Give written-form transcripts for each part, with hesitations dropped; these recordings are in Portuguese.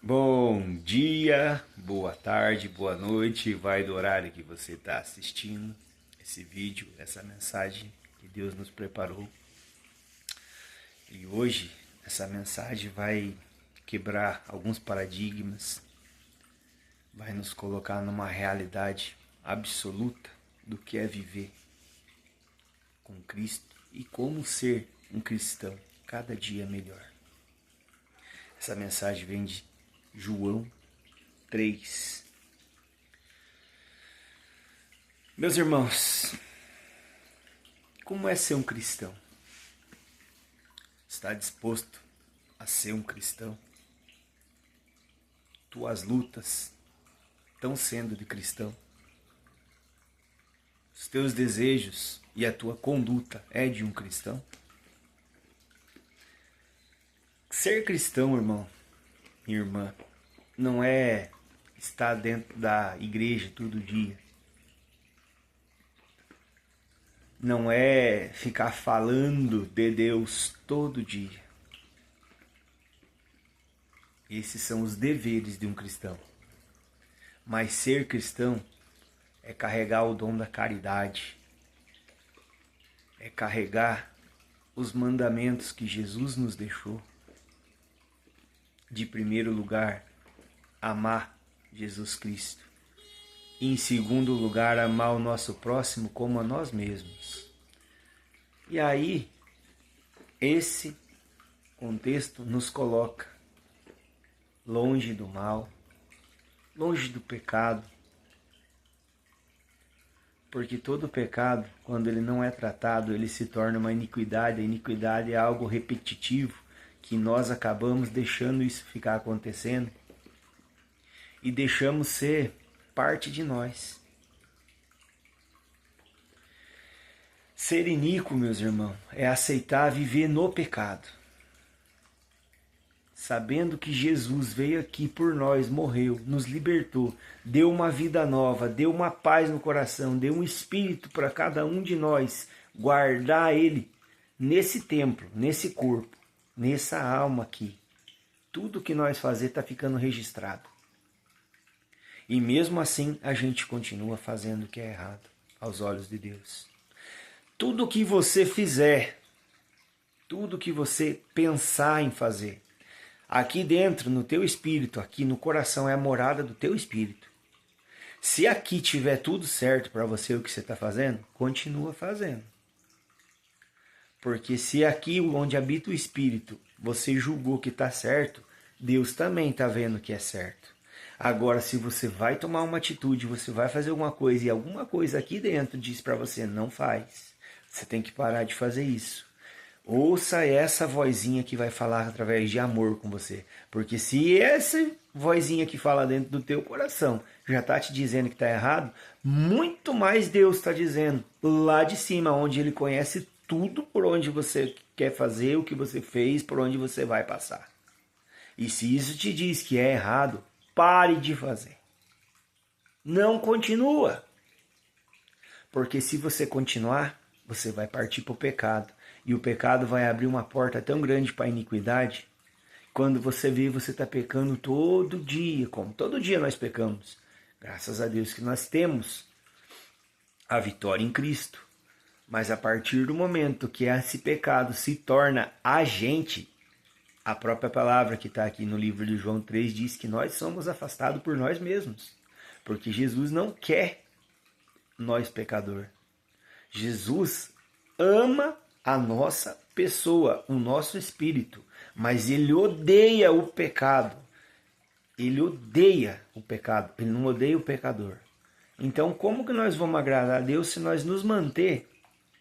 Bom dia, boa tarde, boa noite, vai do horário que você está assistindo esse vídeo, essa mensagem que Deus nos preparou. E hoje essa mensagem vai quebrar alguns paradigmas, vai nos colocar numa realidade absoluta do que é viver com Cristo e como ser um cristão cada dia melhor. Essa mensagem vem de João 3. Meus irmãos, como é ser um cristão? Está disposto a ser um cristão? Tuas lutas estão sendo de cristão? Os teus desejos e a tua conduta é de um cristão? Ser cristão, irmão e irmã, não é estar dentro da igreja todo dia. Não é ficar falando de Deus todo dia. Esses são os deveres de um cristão. Mas ser cristão é carregar o dom da caridade. É carregar os mandamentos que Jesus nos deixou. De primeiro lugar, amar Jesus Cristo. E em segundo lugar, amar o nosso próximo como a nós mesmos. E aí, esse contexto nos coloca longe do mal, longe do pecado. Porque todo pecado, quando ele não é tratado, ele se torna uma iniquidade. A iniquidade é algo repetitivo, que nós acabamos deixando isso ficar acontecendo e deixamos ser parte de nós. Ser iníquo, meus irmãos, é aceitar viver no pecado, sabendo que Jesus veio aqui por nós, morreu, nos libertou, deu uma vida nova, deu uma paz no coração, deu um espírito para cada um de nós guardar ele nesse templo, nesse corpo, nessa alma aqui. Tudo que nós fazer está ficando registrado. E mesmo assim a gente continua fazendo o que é errado aos olhos de Deus. Tudo que você fizer, tudo que você pensar em fazer, aqui dentro, no teu espírito, aqui no coração é a morada do teu espírito. Se aqui tiver tudo certo para você o que você está fazendo, continua fazendo. Porque se aqui onde habita o Espírito você julgou que está certo, Deus também está vendo que é certo. Agora, se você vai tomar uma atitude, você vai fazer alguma coisa e alguma coisa aqui dentro diz para você, não faz. Você tem que parar de fazer isso. Ouça essa vozinha que vai falar através de amor com você. Porque se essa vozinha que fala dentro do teu coração já está te dizendo que está errado, muito mais Deus está dizendo lá de cima, onde Ele conhece tudo por onde você quer fazer, o que você fez, por onde você vai passar. E se isso te diz que é errado, pare de fazer. Não continua. Porque se você continuar, você vai partir para o pecado. E o pecado vai abrir uma porta tão grande para a iniquidade. Quando você vê, você está pecando todo dia, como todo dia nós pecamos. Graças a Deus que nós temos a vitória em Cristo. Mas a partir do momento que esse pecado se torna agente, a própria palavra que está aqui no livro de João 3 diz que nós somos afastados por nós mesmos. Porque Jesus não quer nós pecador. Jesus ama a nossa pessoa, o nosso espírito, mas Ele odeia o pecado. Ele odeia o pecado, Ele não odeia o pecador. Então como que nós vamos agradar a Deus se nós nos manter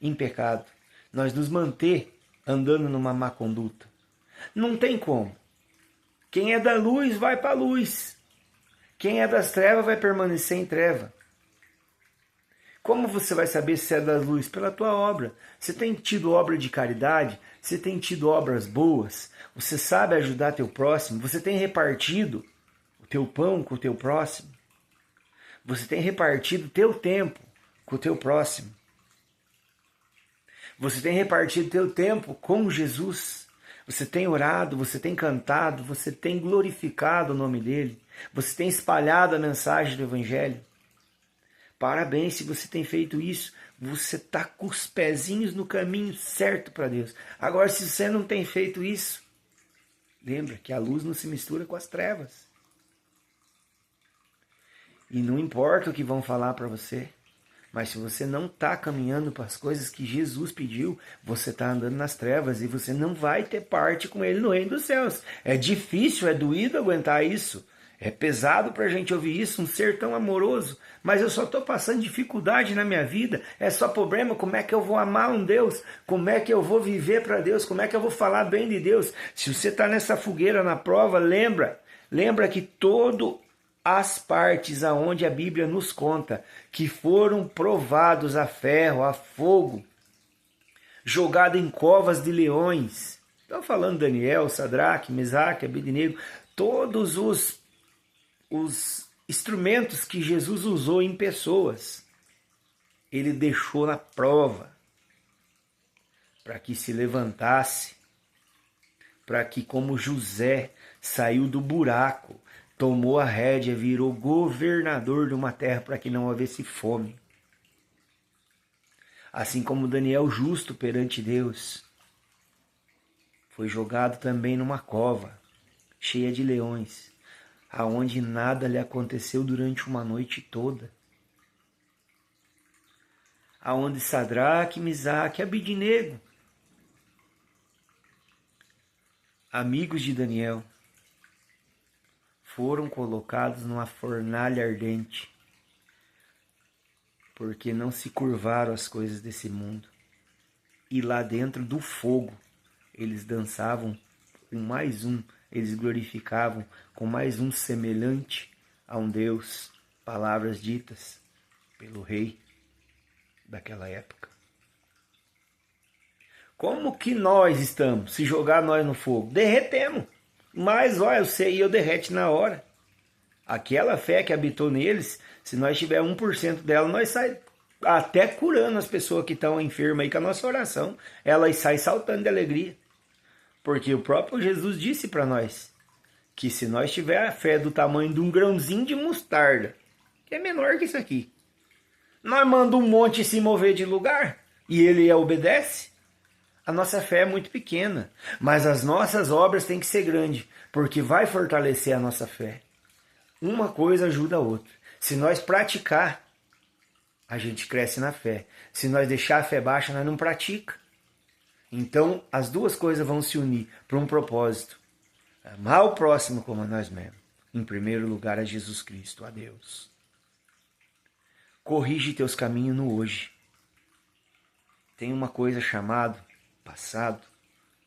em pecado, nós nos manter andando numa má conduta? Não tem como. Quem é da luz vai para a luz. Quem é das trevas vai permanecer em treva. Como você vai saber se é da luz? Pela tua obra. Você tem tido obra de caridade? Você tem tido obras boas? Você sabe ajudar teu próximo? Você tem repartido o teu pão com o teu próximo? Você tem repartido o teu tempo com o teu próximo? Você tem repartido teu tempo com Jesus? Você tem orado, você tem cantado, você tem glorificado o nome dele, você tem espalhado a mensagem do Evangelho. Parabéns se você tem feito isso. Você está com os pezinhos no caminho certo para Deus. Agora, se você não tem feito isso, lembra que a luz não se mistura com as trevas. E não importa o que vão falar para você, mas se você não está caminhando para as coisas que Jesus pediu, você está andando nas trevas e você não vai ter parte com ele no reino dos céus. É difícil, é doído aguentar isso. É pesado para a gente ouvir isso, um ser tão amoroso, mas eu só estou passando dificuldade na minha vida, é só problema, como é que eu vou amar um Deus? Como é que eu vou viver para Deus? Como é que eu vou falar bem de Deus? Se você está nessa fogueira na prova, lembra que todas as partes aonde a Bíblia nos conta que foram provados a ferro, a fogo, jogado em covas de leões. Estão falando Daniel, Sadraque, Mesaque, Abednego, todos os instrumentos que Jesus usou em pessoas, ele deixou na prova, para que se levantasse, para que, como José saiu do buraco, tomou a rédea, virou governador de uma terra para que não houvesse fome. Assim como Daniel, justo perante Deus, foi jogado também numa cova, cheia de leões, aonde nada lhe aconteceu durante uma noite toda. Aonde Sadraque, Mesaque e Abednego, amigos de Daniel, foram colocados numa fornalha ardente, porque não se curvaram às coisas desse mundo. E lá dentro do fogo, eles dançavam com mais um, eles glorificavam com mais um semelhante a um Deus, palavras ditas pelo rei daquela época. Como que nós estamos? Se jogar nós no fogo, derretemos. Mas olha, você e eu derrete na hora. Aquela fé que habitou neles, se nós tiver 1% dela, nós sai até curando as pessoas que estão enfermas aí com a nossa oração. Elas saem saltando de alegria. Porque o próprio Jesus disse para nós que se nós tiver a fé do tamanho de um grãozinho de mostarda, que é menor que isso aqui, nós mandamos um monte se mover de lugar e ele obedece. A nossa fé é muito pequena, mas as nossas obras têm que ser grandes, porque vai fortalecer a nossa fé. Uma coisa ajuda a outra. Se nós praticar, a gente cresce na fé. Se nós deixar a fé baixa, nós não pratica. Então, as duas coisas vão se unir para um propósito. Amar o próximo como a nós mesmos. Em primeiro lugar, a Jesus Cristo, a Deus. Corrige teus caminhos no hoje. Tem uma coisa chamada passado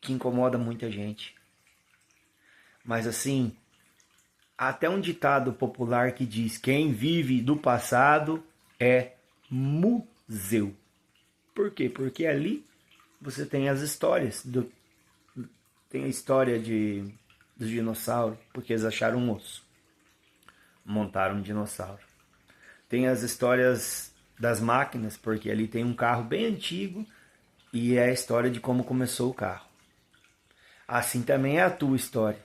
que incomoda muita gente. Mas assim, até um ditado popular que diz: quem vive do passado é museu. Por quê? Porque ali você tem as histórias. Tem a história dos dinossauros, porque eles acharam um osso. Montaram um dinossauro. Tem as histórias das máquinas, porque ali tem um carro bem antigo e é a história de como começou o carro. Assim também é a tua história.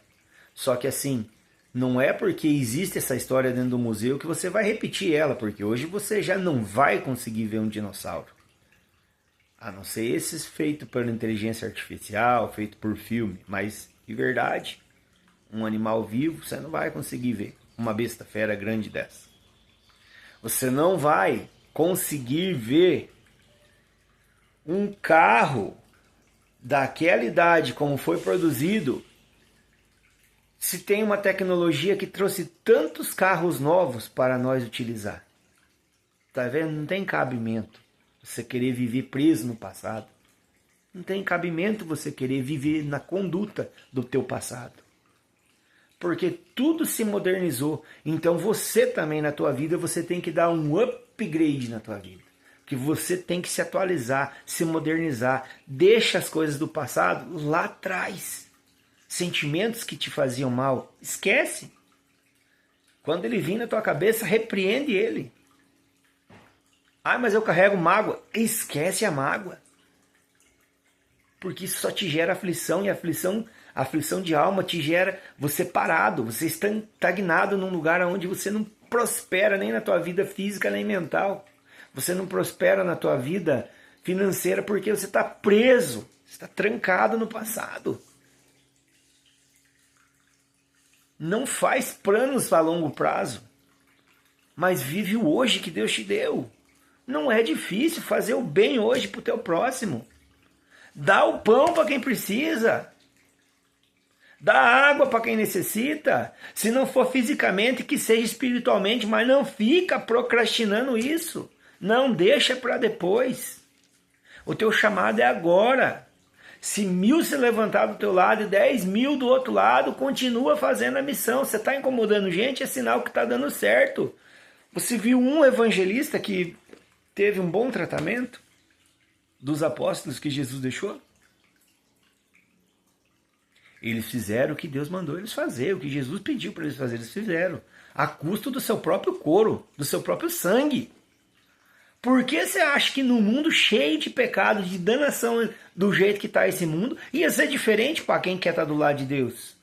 Só que assim, não é porque existe essa história dentro do museu que você vai repetir ela, porque hoje você já não vai conseguir ver um dinossauro. A não ser esses feitos por inteligência artificial, feito por filme. Mas, de verdade, um animal vivo você não vai conseguir ver. Uma besta fera grande dessa. Você não vai conseguir ver um carro daquela idade como foi produzido se tem uma tecnologia que trouxe tantos carros novos para nós utilizar. Tá vendo? Não tem cabimento você querer viver preso no passado. Não tem cabimento você querer viver na conduta do teu passado. Porque tudo se modernizou. Então você também na tua vida, você tem que dar um upgrade na tua vida. Que você tem que se atualizar, se modernizar. Deixa as coisas do passado lá atrás. Sentimentos que te faziam mal, esquece. Quando ele vir na tua cabeça, repreende ele. Ah, mas eu carrego mágoa. Esquece a mágoa. Porque isso só te gera aflição, e aflição de alma te gera você parado, você estagnado num lugar onde você não prospera nem na tua vida física nem mental. Você não prospera na tua vida financeira porque você está preso, você está trancado no passado. Não faz planos a longo prazo, mas vive o hoje que Deus te deu. Não é difícil fazer o bem hoje para o teu próximo. Dá o pão para quem precisa. Dá água para quem necessita. Se não for fisicamente, que seja espiritualmente, mas não fica procrastinando isso. Não deixa para depois. O teu chamado é agora. Se 1000 se levantar do teu lado e 10.000 do outro lado, continua fazendo a missão. Você está incomodando gente, é sinal que está dando certo. Você viu um evangelista que teve um bom tratamento dos apóstolos que Jesus deixou? Eles fizeram o que Deus mandou eles fazer, o que Jesus pediu para eles fazer, eles fizeram. A custo do seu próprio couro, do seu próprio sangue. Por que você acha que no mundo cheio de pecados, de danação do jeito que está esse mundo, ia ser diferente para quem quer estar do lado de Deus?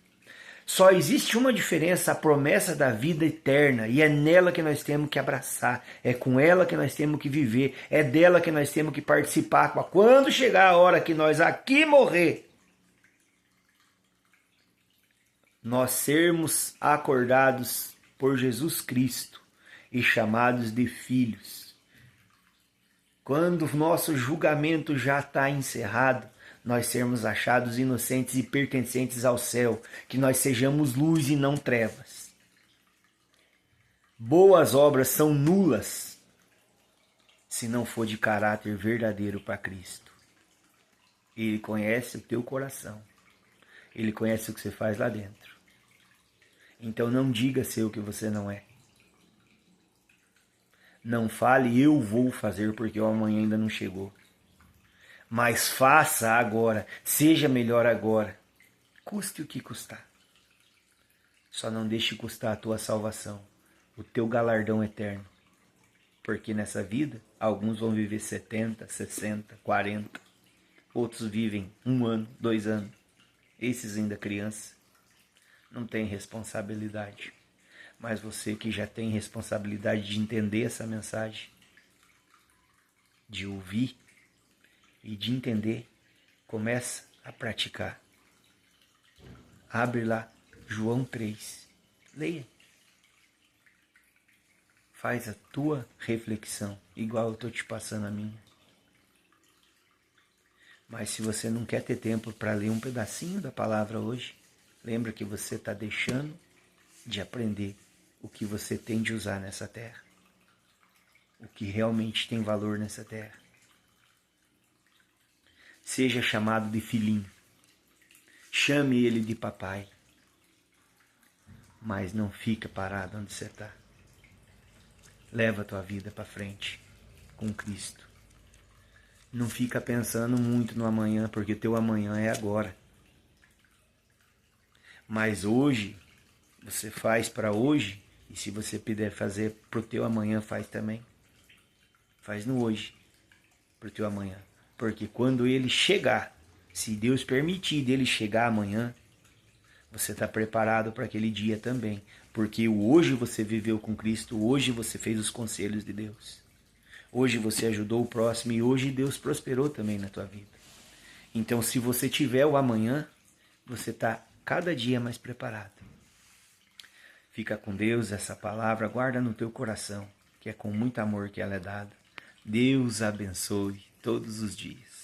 Só existe uma diferença, a promessa da vida eterna, e é nela que nós temos que abraçar, é com ela que nós temos que viver, é dela que nós temos que participar. Quando chegar a hora que nós aqui morrer, nós sermos acordados por Jesus Cristo e chamados de filhos. Quando o nosso julgamento já está encerrado, nós sermos achados inocentes e pertencentes ao céu, que nós sejamos luz e não trevas. Boas obras são nulas se não for de caráter verdadeiro para Cristo. Ele conhece o teu coração. Ele conhece o que você faz lá dentro. Então não diga ser o que você não é. Não fale, eu vou fazer porque o amanhã ainda não chegou. Mas faça agora, seja melhor agora. Custe o que custar. Só não deixe custar a tua salvação, o teu galardão eterno. Porque nessa vida, alguns vão viver 70, 60, 40. Outros vivem 1 ano, 2 anos. Esses ainda crianças não têm responsabilidade. Mas você que já tem responsabilidade de entender essa mensagem, de ouvir e de entender, começa a praticar. Abre lá, João 3. Leia. Faz a tua reflexão, igual eu estou te passando a minha. Mas se você não quer ter tempo para ler um pedacinho da palavra hoje, lembra que você está deixando de aprender o que você tem de usar nessa terra. O que realmente tem valor nessa terra. Seja chamado de filhinho. Chame ele de papai. Mas não fica parado onde você está. Leva a tua vida para frente com Cristo. Não fica pensando muito no amanhã, porque teu amanhã é agora. Mas hoje, você faz para hoje, e se você puder fazer para o teu amanhã, faz também. Faz no hoje, para o teu amanhã. Porque quando ele chegar, se Deus permitir dele chegar amanhã, você está preparado para aquele dia também. Porque hoje você viveu com Cristo, hoje você fez os conselhos de Deus. Hoje você ajudou o próximo e hoje Deus prosperou também na tua vida. Então, se você tiver o amanhã, você está cada dia mais preparado. Fica com Deus, essa palavra guarda no teu coração, que é com muito amor que ela é dada. Deus abençoe todos os dias.